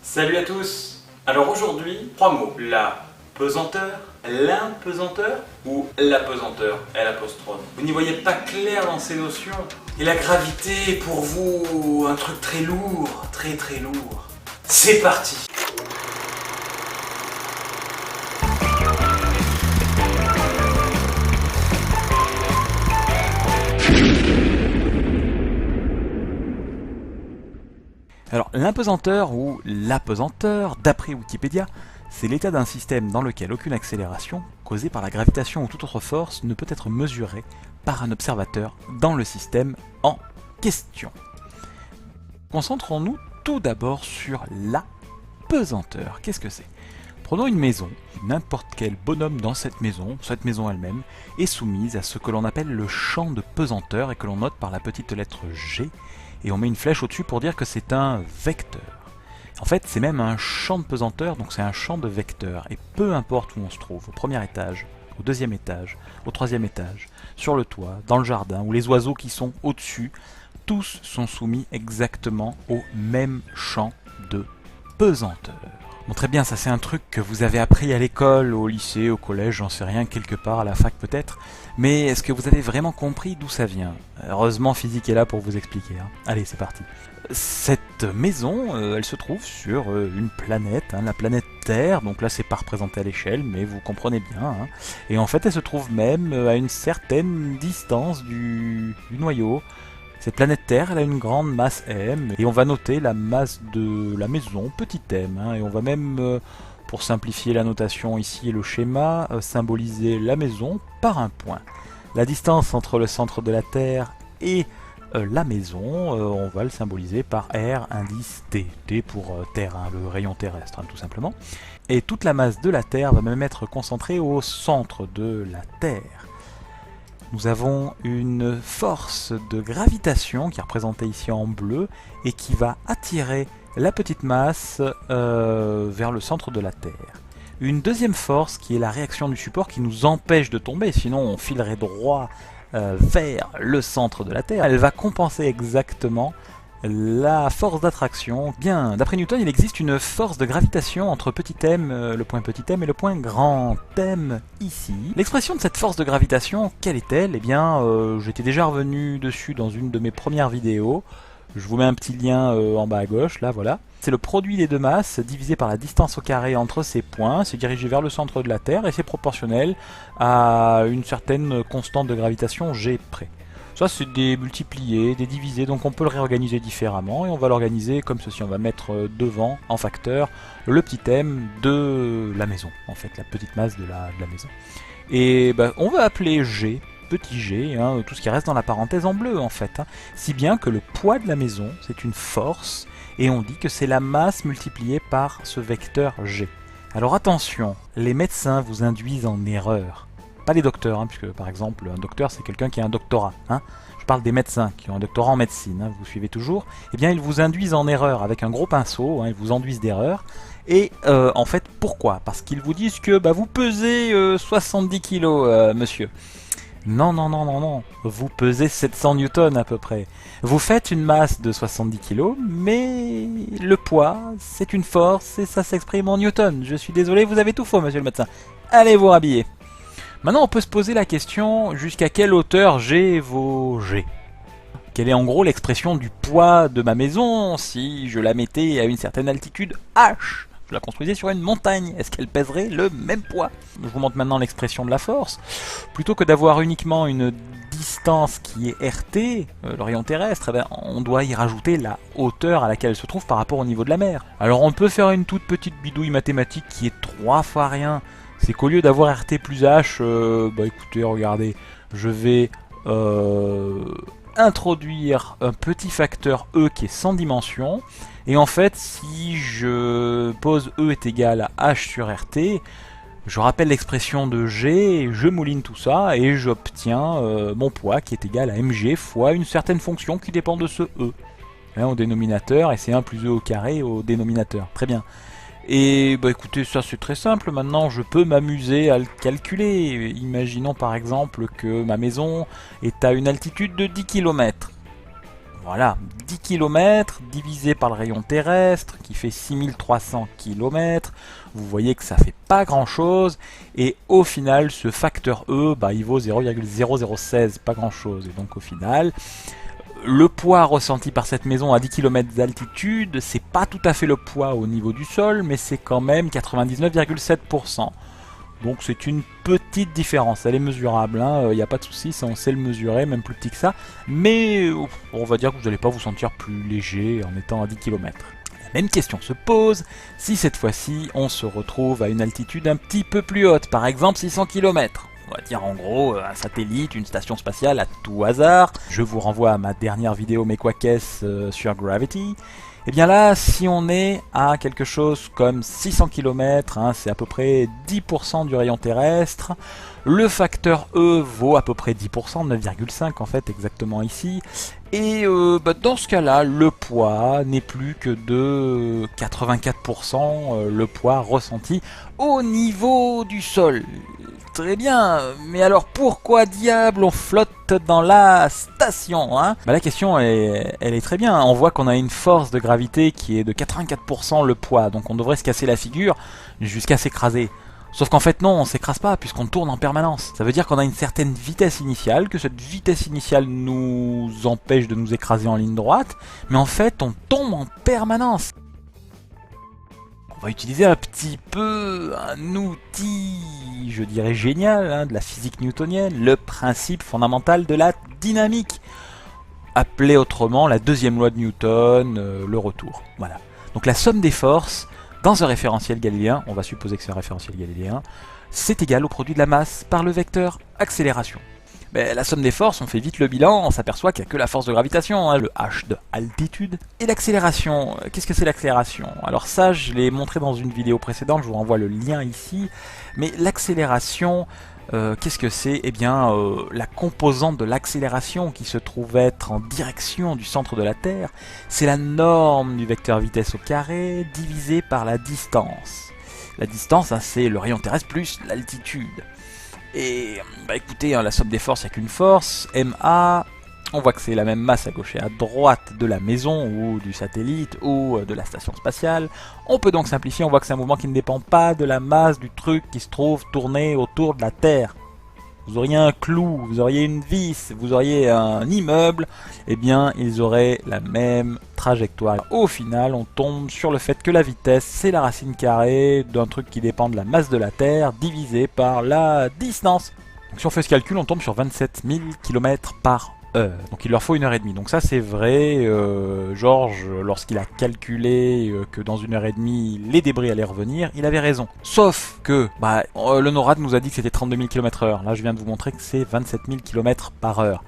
Salut à tous. Alors aujourd'hui, trois mots. La pesanteur, l'impesanteur ou l'apesanteur, L'. Vous n'y voyez pas clair dans ces notions. Et la gravité est pour vous un truc très lourd, très lourd. C'est parti. Alors, l'impesanteur ou l'apesanteur, d'après Wikipédia, c'est l'état d'un système dans lequel aucune accélération, causée par la gravitation ou toute autre force, ne peut être mesurée par un observateur dans le système en question. Concentrons-nous tout d'abord sur la pesanteur. Qu'est-ce que c'est ? Prenons une maison, n'importe quel bonhomme dans cette maison elle-même, est soumise à ce que l'on appelle le champ de pesanteur et que l'on note par la petite lettre G, et on met une flèche au-dessus pour dire que c'est un vecteur. En fait, c'est même un champ de pesanteur, donc c'est un champ de vecteur, et peu importe où on se trouve, au premier étage, au deuxième étage, au troisième étage, sur le toit, dans le jardin, ou les oiseaux qui sont au-dessus, tous sont soumis exactement au même champ de pesanteur. Bon, très bien, ça c'est un truc que vous avez appris à l'école, au lycée, au collège, j'en sais rien, quelque part, à la fac peut-être. Mais est-ce que vous avez vraiment compris d'où ça vient ? Heureusement, physique est là pour vous expliquer. Allez, c'est parti. Cette maison, elle se trouve sur une planète, la planète Terre. Donc là, c'est pas représenté à l'échelle, mais vous comprenez bien. Et en fait, elle se trouve même à une certaine distance du noyau. Cette planète Terre, elle a une grande masse m, et on va noter la masse de la maison, petit m, et on va même, pour simplifier la notation ici et le schéma, symboliser la maison par un point. La distance entre le centre de la Terre et la maison, on va le symboliser par R, indice T, T pour Terre, le rayon terrestre, tout simplement. Et toute la masse de la Terre va même être concentrée au centre de la Terre. Nous avons une force de gravitation qui est représentée ici en bleu et qui va attirer la petite masse vers le centre de la Terre. Une deuxième force qui est la réaction du support qui nous empêche de tomber, sinon on filerait droit vers le centre de la Terre. Elle va compenser exactement la force d'attraction. Bien, d'après Newton, il existe une force de gravitation entre petit m, le point petit m, et le point grand m ici. L'expression de cette force de gravitation, quelle est-elle ? Eh bien, j'étais déjà revenu dessus dans une de mes premières vidéos. Je vous mets un petit lien en bas à gauche, là, voilà. C'est le produit des deux masses divisé par la distance au carré entre ces points. C'est dirigé vers le centre de la Terre et c'est proportionnel à une certaine constante de gravitation G près. Ça, c'est des multipliés, des divisés, donc on peut le réorganiser différemment et on va l'organiser comme ceci. On va mettre devant, en facteur, le petit m de la maison, en fait, la petite masse de la maison. Et on va appeler G, petit g, tout ce qui reste dans la parenthèse en bleu, en fait. Si bien que le poids de la maison, c'est une force, et on dit que c'est la masse multipliée par ce vecteur G. Alors attention, les médecins vous induisent en erreur. Pas les docteurs, puisque par exemple, un docteur c'est quelqu'un qui a un doctorat. Je parle des médecins qui ont un doctorat en médecine, vous suivez toujours. Eh bien, ils vous induisent en erreur avec un gros pinceau, ils vous enduisent d'erreur. Et en fait, pourquoi ? Parce qu'ils vous disent que vous pesez 70 kilos, monsieur. Non, vous pesez 700 newtons à peu près. Vous faites une masse de 70 kg, mais le poids, c'est une force et ça s'exprime en newtons. Je suis désolé, vous avez tout faux, monsieur le médecin. Allez vous rhabiller. Maintenant, on peut se poser la question, jusqu'à quelle hauteur j'ai vos G ? Quelle est en gros l'expression du poids de ma maison si je la mettais à une certaine altitude H ? Je la construisais sur une montagne, est-ce qu'elle pèserait le même poids ? Je vous montre maintenant l'expression de la force. Plutôt que d'avoir uniquement une distance qui est RT, le rayon terrestre, on doit y rajouter la hauteur à laquelle elle se trouve par rapport au niveau de la mer. Alors on peut faire une toute petite bidouille mathématique qui est 3 fois rien. C'est qu'au lieu d'avoir RT plus H, écoutez, regardez, je vais introduire un petit facteur E qui est sans dimension. Et en fait, si je pose E est égal à H sur RT, je rappelle l'expression de G, je mouline tout ça et j'obtiens mon poids qui est égal à mg fois une certaine fonction qui dépend de ce E. Au dénominateur, et c'est 1 plus E au carré au dénominateur. Très bien. Et écoutez, ça c'est très simple, maintenant je peux m'amuser à le calculer. Imaginons par exemple que ma maison est à une altitude de 10 km. Voilà, 10 km divisé par le rayon terrestre qui fait 6300 km. Vous voyez que ça fait pas grand chose. Et au final, ce facteur E, il vaut 0,0016, pas grand chose. Et donc au final, le poids ressenti par cette maison à 10 km d'altitude, c'est pas tout à fait le poids au niveau du sol, mais c'est quand même 99,7%. Donc c'est une petite différence, elle est mesurable, il n'y a pas de souci, on sait le mesurer, même plus petit que ça. Mais on va dire que vous n'allez pas vous sentir plus léger en étant à 10 km. La même question se pose si cette fois-ci on se retrouve à une altitude un petit peu plus haute, par exemple 600 km. On va dire en gros un satellite, une station spatiale à tout hasard. Je vous renvoie à ma dernière vidéo mais quoi qu'est-ce sur Gravity. Et bien là, si on est à quelque chose comme 600 km, c'est à peu près 10% du rayon terrestre, le facteur E vaut à peu près 10%, 9,5 en fait exactement ici, et dans ce cas-là, le poids n'est plus que de 84% le poids ressenti au niveau du sol. Très bien, mais alors pourquoi diable on flotte dans la station La question elle est très bien, on voit qu'on a une force de gravité qui est de 84% le poids, donc on devrait se casser la figure jusqu'à s'écraser. Sauf qu'en fait non, on s'écrase pas puisqu'on tourne en permanence. Ça veut dire qu'on a une certaine vitesse initiale, que cette vitesse initiale nous empêche de nous écraser en ligne droite, mais en fait on tombe en permanence. On va utiliser un petit peu un outil, je dirais génial, de la physique newtonienne, le principe fondamental de la dynamique, appelé autrement la deuxième loi de Newton, le retour. Voilà. Donc la somme des forces dans un référentiel galiléen, on va supposer que c'est un référentiel galiléen, c'est égal au produit de la masse par le vecteur accélération. Mais la somme des forces, on fait vite le bilan, on s'aperçoit qu'il n'y a que la force de gravitation, le h de altitude. Et l'accélération, qu'est-ce que c'est l'accélération? Alors ça, je l'ai montré dans une vidéo précédente, je vous renvoie le lien ici. Mais l'accélération, qu'est-ce que c'est? Eh bien, la composante de l'accélération qui se trouve être en direction du centre de la Terre, c'est la norme du vecteur vitesse au carré divisé par la distance. La distance, c'est le rayon terrestre plus l'altitude. Et écoutez, la somme des forces, il n'y a qu'une force, MA, on voit que c'est la même masse à gauche et à droite de la maison, ou du satellite, ou de la station spatiale. On peut donc simplifier, on voit que c'est un mouvement qui ne dépend pas de la masse du truc qui se trouve tourné autour de la Terre. Vous auriez un clou, vous auriez une vis, vous auriez un immeuble, eh bien ils auraient la même trajectoire. Au final, on tombe sur le fait que la vitesse, c'est la racine carrée d'un truc qui dépend de la masse de la Terre, divisé par la distance. Donc si on fait ce calcul, on tombe sur 27 000 km par heure. Donc il leur faut 1h30. Donc ça c'est vrai, Georges, lorsqu'il a calculé que dans 1h30 les débris allaient revenir, il avait raison. Sauf que le NORAD nous a dit que c'était 32 000 km/h. Là je viens de vous montrer que c'est 27 000 km par heure.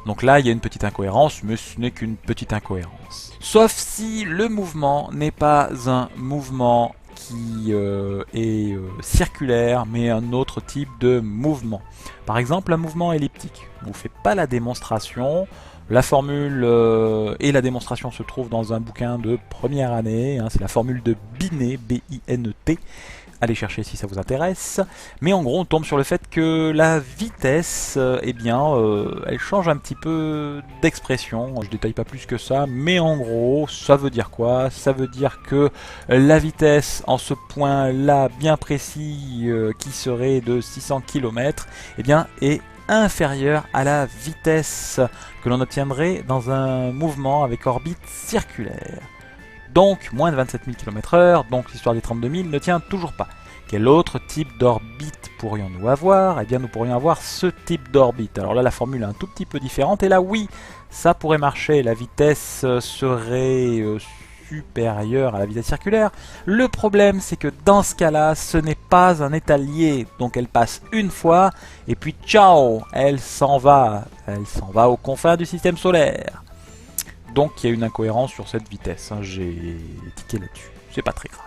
Donc là il y a une petite incohérence, mais ce n'est qu'une petite incohérence. Sauf si le mouvement n'est pas un mouvement qui est circulaire, mais un autre type de mouvement. Par exemple, un mouvement elliptique. Je ne vous fais pas la démonstration. La formule et la démonstration se trouvent dans un bouquin de première année. C'est la formule de Binet, B-I-N-E-T. Allez chercher si ça vous intéresse. Mais en gros, on tombe sur le fait que la vitesse, elle change un petit peu d'expression. Je détaille pas plus que ça, mais en gros, ça veut dire quoi? Ça veut dire que la vitesse, en ce point-là bien précis, qui serait de 600 km, est inférieure à la vitesse que l'on obtiendrait dans un mouvement avec orbite circulaire. Donc moins de 27 000 km/h, donc l'histoire des 32 000 ne tient toujours pas. Quel autre type d'orbite pourrions-nous avoir? Eh bien nous pourrions avoir ce type d'orbite. Alors là la formule est un tout petit peu différente, et là oui, ça pourrait marcher, la vitesse serait supérieure à la vitesse circulaire. Le problème c'est que dans ce cas-là, ce n'est pas un étalier, donc elle passe une fois, et puis ciao, elle s'en va aux confins du système solaire. Donc il y a une incohérence sur cette vitesse, j'ai tiqué là-dessus, c'est pas très grave.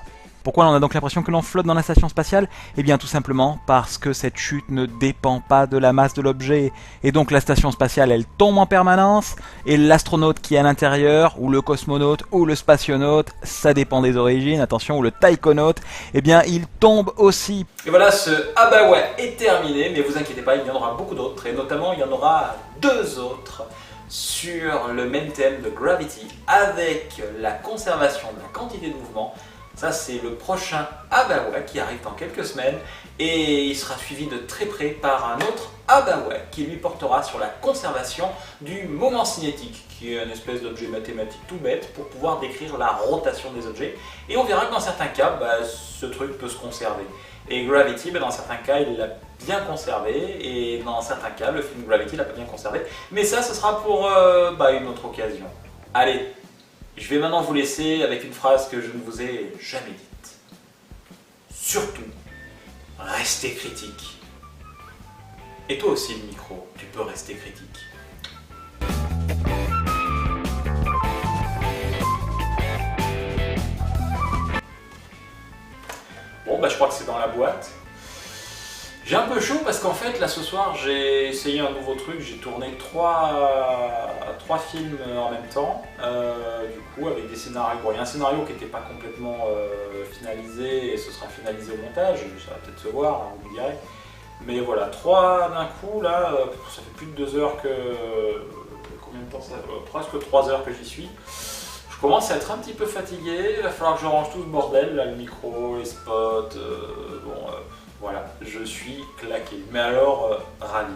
Pourquoi on a donc l'impression que l'on flotte dans la station spatiale? Eh bien tout simplement parce que cette chute ne dépend pas de la masse de l'objet, et donc la station spatiale elle tombe en permanence, et l'astronaute qui est à l'intérieur, ou le cosmonaute, ou le spationaute, ça dépend des origines, attention, ou le taïkonaute, eh bien il tombe aussi. Et voilà, ce ah bah ouais est terminé, mais vous inquiétez pas, il y en aura beaucoup d'autres, et notamment il y en aura 2 autres. sur le même thème de Gravity avec la conservation de la quantité de mouvement. Ça, c'est le prochain Abawa qui arrive dans quelques semaines et il sera suivi de très près par un autre Abawa qui lui portera sur la conservation du moment cinétique, qui est une espèce d'objet mathématique tout bête pour pouvoir décrire la rotation des objets. Et on verra que dans certains cas, ce truc peut se conserver. Et Gravity, dans certains cas, il l'a bien conservé, et dans certains cas, le film Gravity l'a pas bien conservé. Mais ça, ce sera pour une autre occasion. Allez, je vais maintenant vous laisser avec une phrase que je ne vous ai jamais dite. Surtout, restez critique. Et toi aussi, le micro, tu peux rester critique. Bon, je crois que c'est dans la boîte. J'ai un peu chaud parce qu'en fait, là ce soir, j'ai essayé un nouveau truc. J'ai tourné trois films en même temps, du coup, avec des scénarios. Bon, il y a un scénario qui n'était pas complètement finalisé et ce sera finalisé au montage. Ça va peut-être se voir, hein, vous me direz. Mais voilà, 3 d'un coup, là, ça fait plus de 2 heures que... Combien de temps ça presque 3 heures que j'y suis. Je commence à être un petit peu fatigué, il va falloir que je range tout ce bordel, là, le micro, les spots, voilà, je suis claqué. Mais alors, ravi.